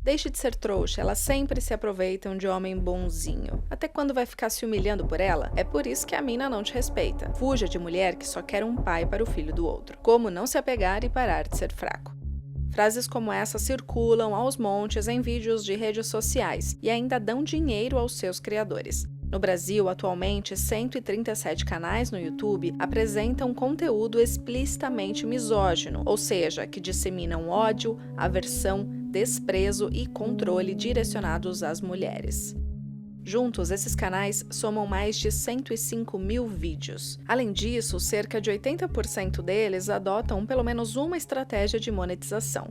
Deixe de ser trouxa, elas sempre se aproveitam de homem bonzinho. Até quando vai ficar se humilhando por ela? É por isso que a mina não te respeita. Fuja de mulher que só quer um pai para o filho do outro. Como não se apegar e parar de ser fraco. Frases como essa circulam aos montes em vídeos de redes sociais e ainda dão dinheiro aos seus criadores. No Brasil, atualmente, 137 canais no YouTube apresentam conteúdo explicitamente misógino, ou seja, que disseminam ódio, aversão, desprezo e controle direcionados às mulheres. Juntos, esses canais somam mais de 105 mil vídeos. Além disso, cerca de 80% deles adotam pelo menos uma estratégia de monetização.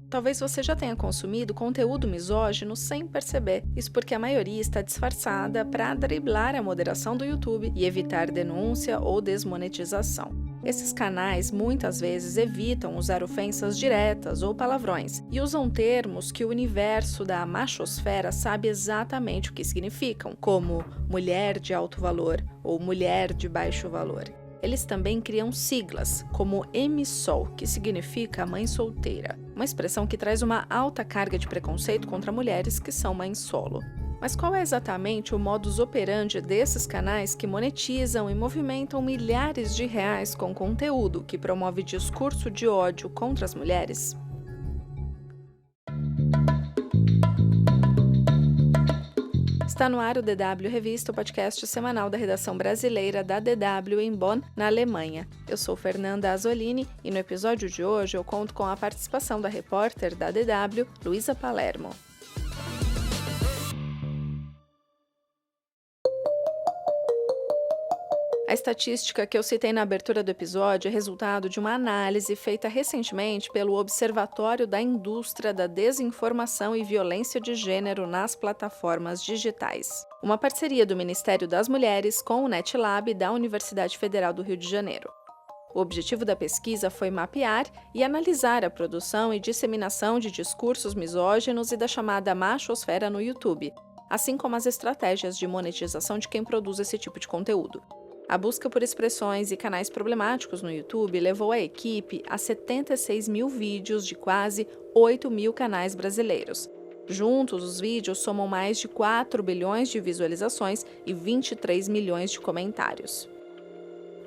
Talvez você já tenha consumido conteúdo misógino sem perceber. Isso porque a maioria está disfarçada para driblar a moderação do YouTube e evitar denúncia ou desmonetização. Esses canais muitas vezes evitam usar ofensas diretas ou palavrões e usam termos que o universo da machosfera sabe exatamente o que significam, como mulher de alto valor ou mulher de baixo valor. Eles também criam siglas, como MSOL, que significa mãe solteira, uma expressão que traz uma alta carga de preconceito contra mulheres que são mães solo. Mas qual é exatamente o modus operandi desses canais que monetizam e movimentam milhares de reais com conteúdo que promove discurso de ódio contra as mulheres? Está no ar o DW Revista, o podcast semanal da redação brasileira da DW em Bonn, na Alemanha. Eu sou Fernanda Azzolini e no episódio de hoje eu conto com a participação da repórter da DW, Luísa Palermo. A estatística que eu citei na abertura do episódio é resultado de uma análise feita recentemente pelo Observatório da Indústria da Desinformação e Violência de Gênero nas Plataformas Digitais, uma parceria do Ministério das Mulheres com o NetLab da Universidade Federal do Rio de Janeiro. O objetivo da pesquisa foi mapear e analisar a produção e disseminação de discursos misóginos e da chamada machosfera no YouTube, assim como as estratégias de monetização de quem produz esse tipo de conteúdo. A busca por expressões e canais problemáticos no YouTube levou a equipe a 76 mil vídeos de quase 8 mil canais brasileiros. Juntos, os vídeos somam mais de 4 bilhões de visualizações e 23 milhões de comentários.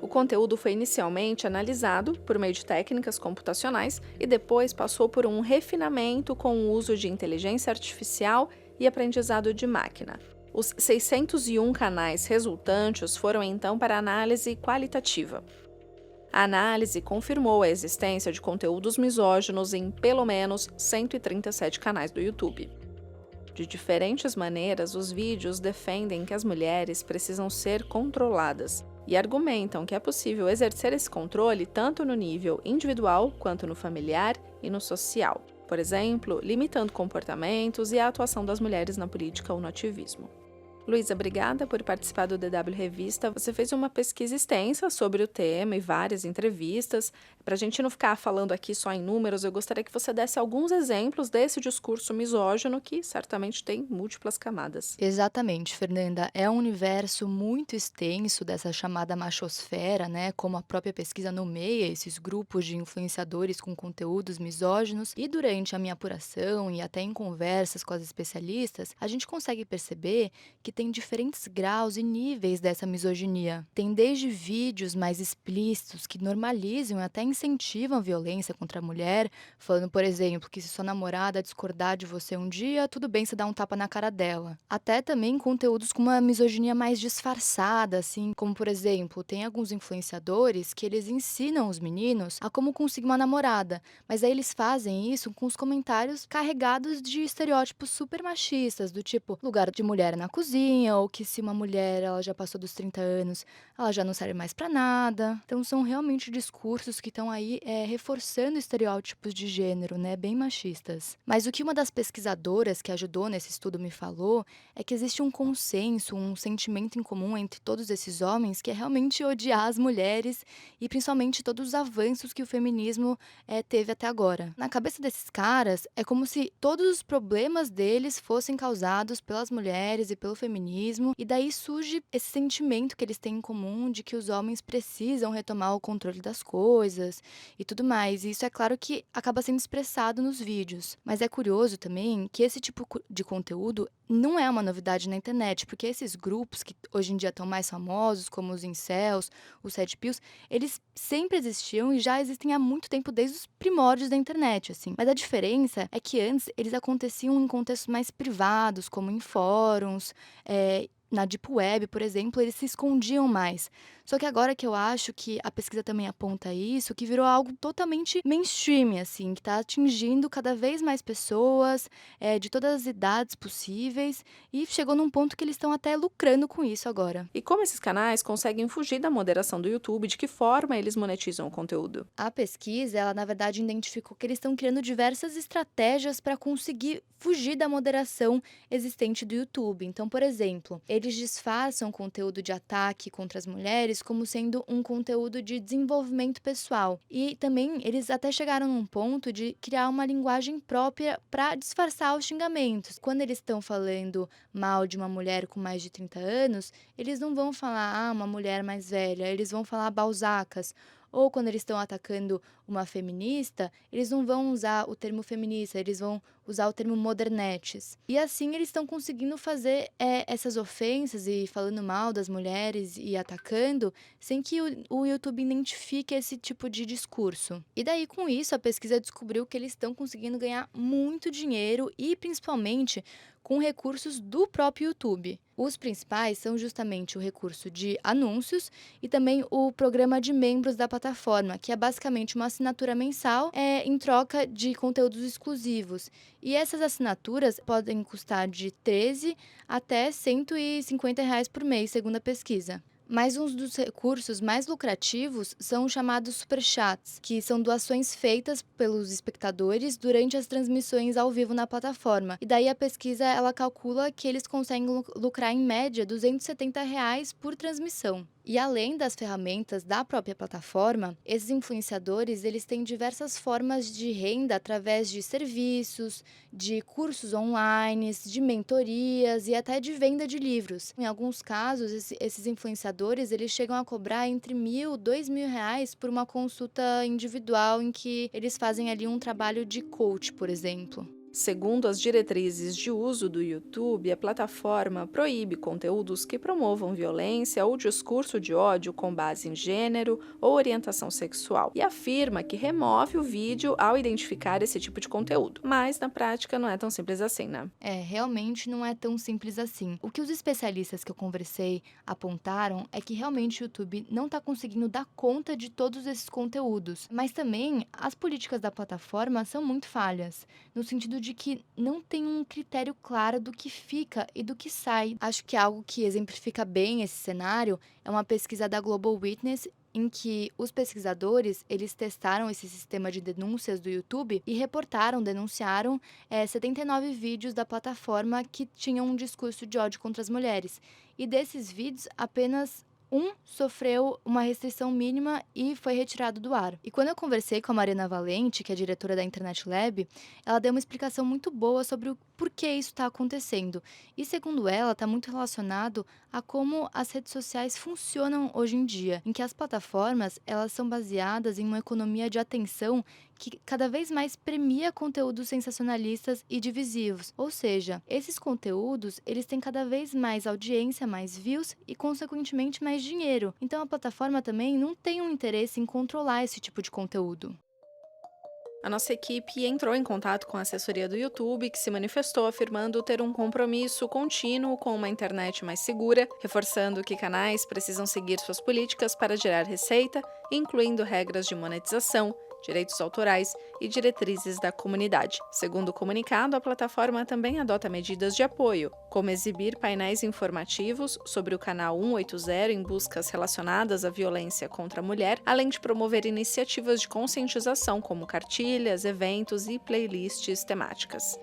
O conteúdo foi inicialmente analisado por meio de técnicas computacionais e depois passou por um refinamento com o uso de inteligência artificial e aprendizado de máquina. Os 601 canais resultantes foram então para análise qualitativa. A análise confirmou a existência de conteúdos misóginos em pelo menos 137 canais do YouTube. De diferentes maneiras, os vídeos defendem que as mulheres precisam ser controladas e argumentam que é possível exercer esse controle tanto no nível individual quanto no familiar e no social. Por exemplo, limitando comportamentos e a atuação das mulheres na política ou no ativismo. Luísa, obrigada por participar do DW Revista. Você fez uma pesquisa extensa sobre o tema e várias entrevistas. Para a gente não ficar falando aqui só em números, eu gostaria que você desse alguns exemplos desse discurso misógino que certamente tem múltiplas camadas. Exatamente, Fernanda. É um universo muito extenso dessa chamada machosfera, né? Como a própria pesquisa nomeia esses grupos de influenciadores com conteúdos misóginos. E durante a minha apuração e até em conversas com as especialistas, a gente consegue perceber que tem diferentes graus e níveis dessa misoginia. Tem desde vídeos mais explícitos que normalizam e até incentivam a violência contra a mulher, falando, por exemplo, que se sua namorada discordar de você um dia, tudo bem você dar um tapa na cara dela. Até também conteúdos com uma misoginia mais disfarçada, assim, como, por exemplo, tem alguns influenciadores que eles ensinam os meninos a como conseguir uma namorada, mas aí eles fazem isso com os comentários carregados de estereótipos super machistas, do tipo, lugar de mulher na cozinha, ou que se uma mulher ela já passou dos 30 anos, ela já não serve mais pra nada. Então são realmente discursos que estão aí reforçando estereótipos de gênero, né, bem machistas. Mas o que uma das pesquisadoras que ajudou nesse estudo me falou é que existe um consenso, um sentimento em comum entre todos esses homens que é realmente odiar as mulheres e principalmente todos os avanços que o feminismo teve até agora. Na cabeça desses caras, é como se todos os problemas deles fossem causados pelas mulheres e pelo feminismo feminismo, e daí surge esse sentimento que eles têm em comum de que os homens precisam retomar o controle das coisas e tudo mais. E isso é claro que acaba sendo expressado nos vídeos. Mas é curioso também que esse tipo de conteúdo não é uma novidade na internet, porque esses grupos que hoje em dia estão mais famosos, como os incels, os red pills, eles sempre existiam e já existem há muito tempo, desde os primórdios da internet, assim. Mas a diferença é que antes eles aconteciam em contextos mais privados, como em fóruns, na Deep Web, por exemplo, eles se escondiam mais. Só que agora que eu acho que a pesquisa também aponta isso, que virou algo totalmente mainstream, assim, que está atingindo cada vez mais pessoas, de todas as idades possíveis, e chegou num ponto que eles estão até lucrando com isso agora. E como esses canais conseguem fugir da moderação do YouTube? De que forma eles monetizam o conteúdo? A pesquisa, ela na verdade identificou que eles estão criando diversas estratégias para conseguir fugir da moderação existente do YouTube. Então, por exemplo, eles disfarçam conteúdo de ataque contra as mulheres como sendo um conteúdo de desenvolvimento pessoal. E também eles até chegaram num ponto de criar uma linguagem própria para disfarçar os xingamentos. Quando eles estão falando mal de uma mulher com mais de 30 anos, eles não vão falar, uma mulher mais velha, eles vão falar balzacas. Ou quando eles estão atacando uma feminista, eles não vão usar o termo feminista, eles vão usar o termo modernetes. E assim eles estão conseguindo fazer essas ofensas e falando mal das mulheres e atacando, sem que o YouTube identifique esse tipo de discurso. E daí, com isso, a pesquisa descobriu que eles estão conseguindo ganhar muito dinheiro e, principalmente, com recursos do próprio YouTube. Os principais são justamente o recurso de anúncios e também o programa de membros da plataforma, que é basicamente uma assinatura mensal em troca de conteúdos exclusivos. E essas assinaturas podem custar de 13 até R$ 150 por mês, segundo a pesquisa. Mas um dos recursos mais lucrativos são os chamados superchats, que são doações feitas pelos espectadores durante as transmissões ao vivo na plataforma. E daí a pesquisa ela calcula que eles conseguem lucrar em média R$ 270 por transmissão. E além das ferramentas da própria plataforma, esses influenciadores eles têm diversas formas de renda através de serviços, de cursos online, de mentorias e até de venda de livros. Em alguns casos, esses influenciadores eles chegam a cobrar entre R$ 1.000 e R$ 2.000 por uma consulta individual em que eles fazem ali um trabalho de coach, por exemplo. Segundo as diretrizes de uso do YouTube, a plataforma proíbe conteúdos que promovam violência ou discurso de ódio com base em gênero ou orientação sexual e afirma que remove o vídeo ao identificar esse tipo de conteúdo. Mas, na prática, não é tão simples assim, né? Realmente não é tão simples assim. O que os especialistas que eu conversei apontaram é que realmente o YouTube não está conseguindo dar conta de todos esses conteúdos. Mas também as políticas da plataforma são muito falhas, no sentido de que não tem um critério claro do que fica e do que sai. Acho que algo que exemplifica bem esse cenário é uma pesquisa da Global Witness em que os pesquisadores eles testaram esse sistema de denúncias do YouTube e denunciaram 79 vídeos da plataforma que tinham um discurso de ódio contra as mulheres. E desses vídeos, apenas um sofreu uma restrição mínima e foi retirado do ar. E quando eu conversei com a Marina Valente, que é diretora da Internet Lab, ela deu uma explicação muito boa sobre o porquê isso está acontecendo. E segundo ela, está muito relacionado a como as redes sociais funcionam hoje em dia, em que as plataformas elas são baseadas em uma economia de atenção que cada vez mais premia conteúdos sensacionalistas e divisivos. Ou seja, esses conteúdos, eles têm cada vez mais audiência, mais views e, consequentemente, mais dinheiro. Então, a plataforma também não tem um interesse em controlar esse tipo de conteúdo. A nossa equipe entrou em contato com a assessoria do YouTube, que se manifestou afirmando ter um compromisso contínuo com uma internet mais segura, reforçando que canais precisam seguir suas políticas para gerar receita, incluindo regras de monetização, direitos autorais e diretrizes da comunidade. Segundo o comunicado, a plataforma também adota medidas de apoio, como exibir painéis informativos sobre o canal 180 em buscas relacionadas à violência contra a mulher, além de promover iniciativas de conscientização como cartilhas, eventos e playlists temáticas.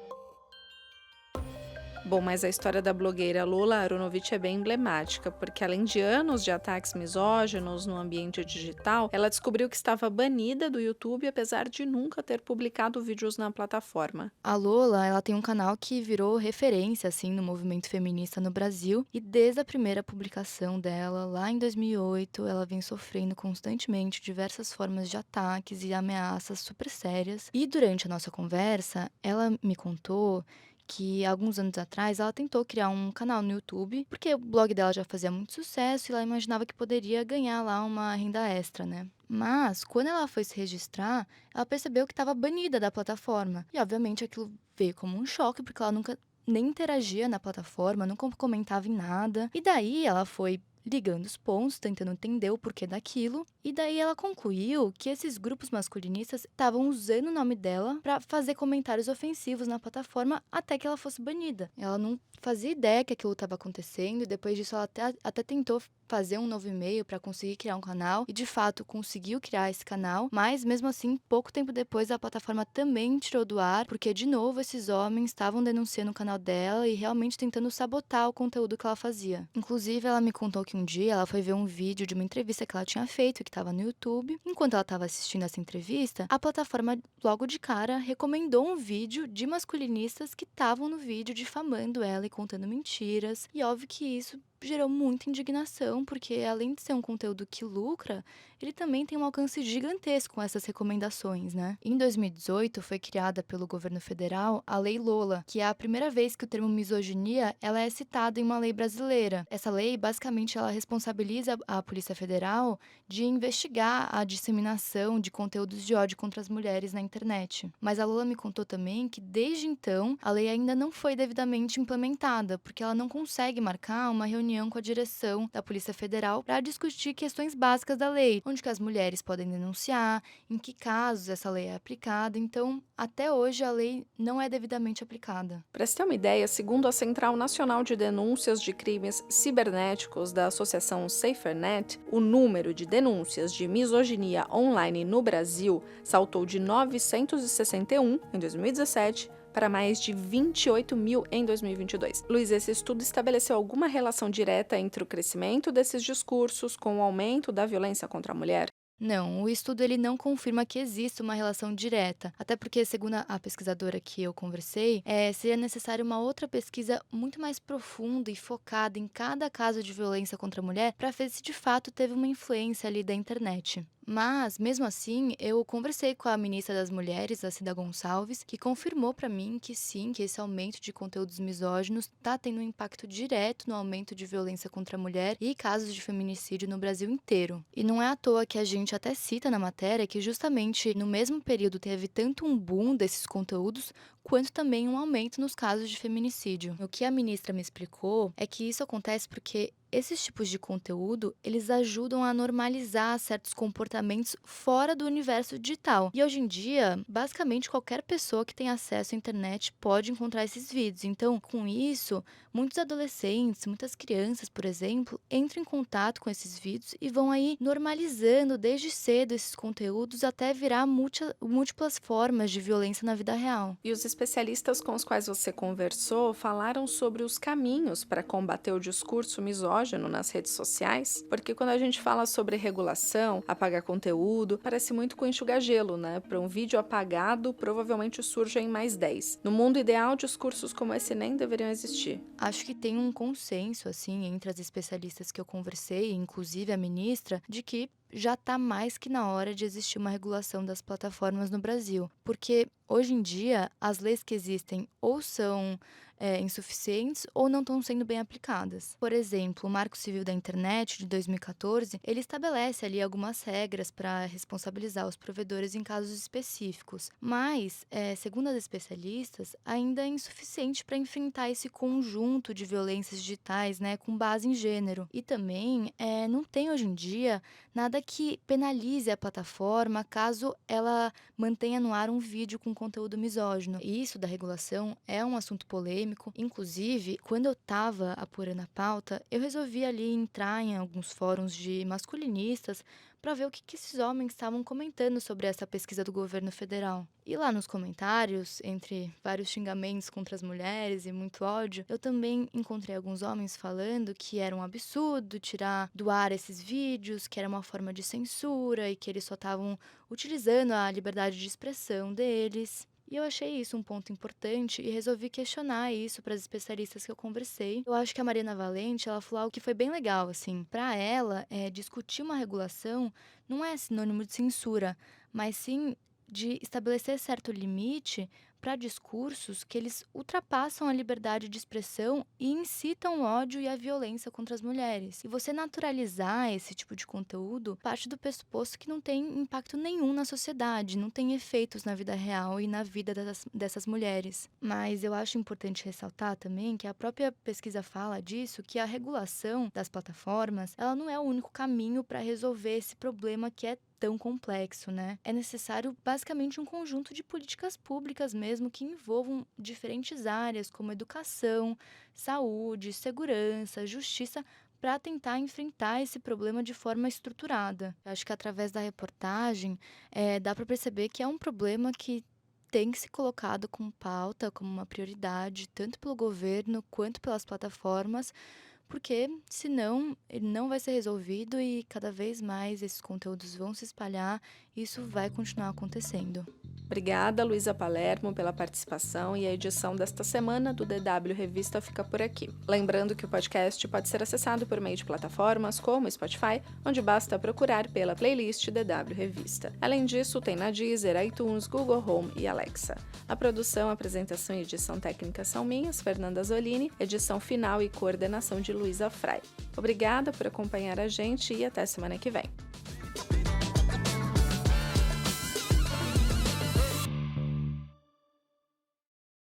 Bom, mas a história da blogueira Lola Aronovitch é bem emblemática, porque além de anos de ataques misóginos no ambiente digital, ela descobriu que estava banida do YouTube apesar de nunca ter publicado vídeos na plataforma. A Lola, ela tem um canal que virou referência, assim, no movimento feminista no Brasil, e desde a primeira publicação dela, lá em 2008, ela vem sofrendo constantemente diversas formas de ataques e ameaças super sérias. E durante a nossa conversa, ela me contou que alguns anos atrás ela tentou criar um canal no YouTube, porque o blog dela já fazia muito sucesso e ela imaginava que poderia ganhar lá uma renda extra, né? Mas, quando ela foi se registrar, ela percebeu que estava banida da plataforma. E, obviamente, aquilo veio como um choque, porque ela nunca nem interagia na plataforma, nunca comentava em nada. E daí ela foi ligando os pontos, tentando entender o porquê daquilo. E daí ela concluiu que esses grupos masculinistas estavam usando o nome dela para fazer comentários ofensivos na plataforma até que ela fosse banida. Ela não fazia ideia que aquilo estava acontecendo e depois disso ela até tentou fazer um novo e-mail para conseguir criar um canal e de fato conseguiu criar esse canal, mas mesmo assim, pouco tempo depois a plataforma também tirou do ar, porque de novo esses homens estavam denunciando o canal dela e realmente tentando sabotar o conteúdo que ela fazia. Inclusive, ela me contou que um dia ela foi ver um vídeo de uma entrevista que ela tinha feito, que estava no YouTube. Enquanto ela estava assistindo essa entrevista, a plataforma logo de cara recomendou um vídeo de masculinistas que estavam no vídeo difamando ela e contando mentiras. E óbvio que isso gerou muita indignação, porque além de ser um conteúdo que lucra, ele também tem um alcance gigantesco com essas recomendações, né? Em 2018, foi criada pelo governo federal a Lei Lola, que é a primeira vez que o termo misoginia ela é citado em uma lei brasileira. Essa lei, basicamente, ela responsabiliza a Polícia Federal de investigar a disseminação de conteúdos de ódio contra as mulheres na internet. Mas a Lola me contou também que, desde então, a lei ainda não foi devidamente implementada, porque ela não consegue marcar uma reunião com a direção da Polícia Federal para discutir questões básicas da lei, onde que as mulheres podem denunciar, em que casos essa lei é aplicada. Então, até hoje, a lei não é devidamente aplicada. Para se ter uma ideia, segundo a Central Nacional de Denúncias de Crimes Cibernéticos da Associação SaferNet, o número de denúncias de misoginia online no Brasil saltou de 961 em 2017 para mais de 28 mil em 2022. Luiz, esse estudo estabeleceu alguma relação direta entre o crescimento desses discursos com o aumento da violência contra a mulher? Não, o estudo ele não confirma que existe uma relação direta, até porque, segundo a pesquisadora que eu conversei, seria necessária uma outra pesquisa muito mais profunda e focada em cada caso de violência contra a mulher para ver se de fato teve uma influência ali da internet. Mas, mesmo assim, eu conversei com a ministra das Mulheres, a Cida Gonçalves, que confirmou para mim que sim, que esse aumento de conteúdos misóginos está tendo um impacto direto no aumento de violência contra a mulher e casos de feminicídio no Brasil inteiro. E não é à toa que a gente até cita na matéria que justamente no mesmo período teve tanto um boom desses conteúdos, quanto também um aumento nos casos de feminicídio. O que a ministra me explicou é que isso acontece porque esses tipos de conteúdo, eles ajudam a normalizar certos comportamentos fora do universo digital. E hoje em dia, basicamente qualquer pessoa que tem acesso à internet pode encontrar esses vídeos. Então, com isso, muitos adolescentes, muitas crianças, por exemplo, entram em contato com esses vídeos e vão aí normalizando desde cedo esses conteúdos até virar múltiplas formas de violência na vida real. E os especialistas com os quais você conversou falaram sobre os caminhos para combater o discurso misógino nas redes sociais? Porque quando a gente fala sobre regulação, apagar conteúdo, parece muito com enxugar gelo, né? Para um vídeo apagado, provavelmente surgem mais 10. No mundo ideal, discursos como esse nem deveriam existir. Acho que tem um consenso, assim, entre as especialistas que eu conversei, inclusive a ministra, de que já está mais que na hora de existir uma regulação das plataformas no Brasil. Porque hoje em dia, as leis que existem ou são insuficientes ou não estão sendo bem aplicadas. Por exemplo, o Marco Civil da Internet de 2014, ele estabelece ali algumas regras para responsabilizar os provedores em casos específicos. Mas, segundo as especialistas, ainda é insuficiente para enfrentar esse conjunto de violências digitais, né, com base em gênero. E também não tem hoje em dia nada que penalize a plataforma caso ela mantenha no ar um vídeo com conteúdo misógino. E isso da regulação é um assunto polêmico. Inclusive, quando eu estava apurando a pauta, eu resolvi ali entrar em alguns fóruns de masculinistas para ver o que esses homens estavam comentando sobre essa pesquisa do governo federal. E lá nos comentários, entre vários xingamentos contra as mulheres e muito ódio, eu também encontrei alguns homens falando que era um absurdo tirar do ar esses vídeos, que era uma forma de censura e que eles só estavam utilizando a liberdade de expressão deles. E eu achei isso um ponto importante e resolvi questionar isso para as especialistas que eu conversei. Eu acho que a Mariana Valente, ela falou algo que foi bem legal, assim. Para ela, discutir uma regulação não é sinônimo de censura, mas sim de estabelecer certo limite para discursos que eles ultrapassam a liberdade de expressão e incitam o ódio e a violência contra as mulheres. E você naturalizar esse tipo de conteúdo parte do pressuposto que não tem impacto nenhum na sociedade, não tem efeitos na vida real e na vida dessas mulheres. Mas eu acho importante ressaltar também que a própria pesquisa fala disso, que a regulação das plataformas, ela não é o único caminho para resolver esse problema que é tão complexo, né? É necessário basicamente um conjunto de políticas públicas mesmo que envolvam diferentes áreas como educação, saúde, segurança, justiça, para tentar enfrentar esse problema de forma estruturada. Eu acho que através da reportagem dá para perceber que é um problema que tem que ser colocado como pauta, como uma prioridade, tanto pelo governo quanto pelas plataformas, porque senão ele não vai ser resolvido e cada vez mais esses conteúdos vão se espalhar e isso vai continuar acontecendo. Obrigada, Luísa Palermo, pela participação, e a edição desta semana do DW Revista fica por aqui. Lembrando que o podcast pode ser acessado por meio de plataformas como Spotify, onde basta procurar pela playlist DW Revista. Além disso, tem na Deezer, iTunes, Google Home e Alexa. A produção, apresentação e edição técnica são minhas, Fernanda Zolini, edição final e coordenação de Luísa Frei. Obrigada por acompanhar a gente e até semana que vem.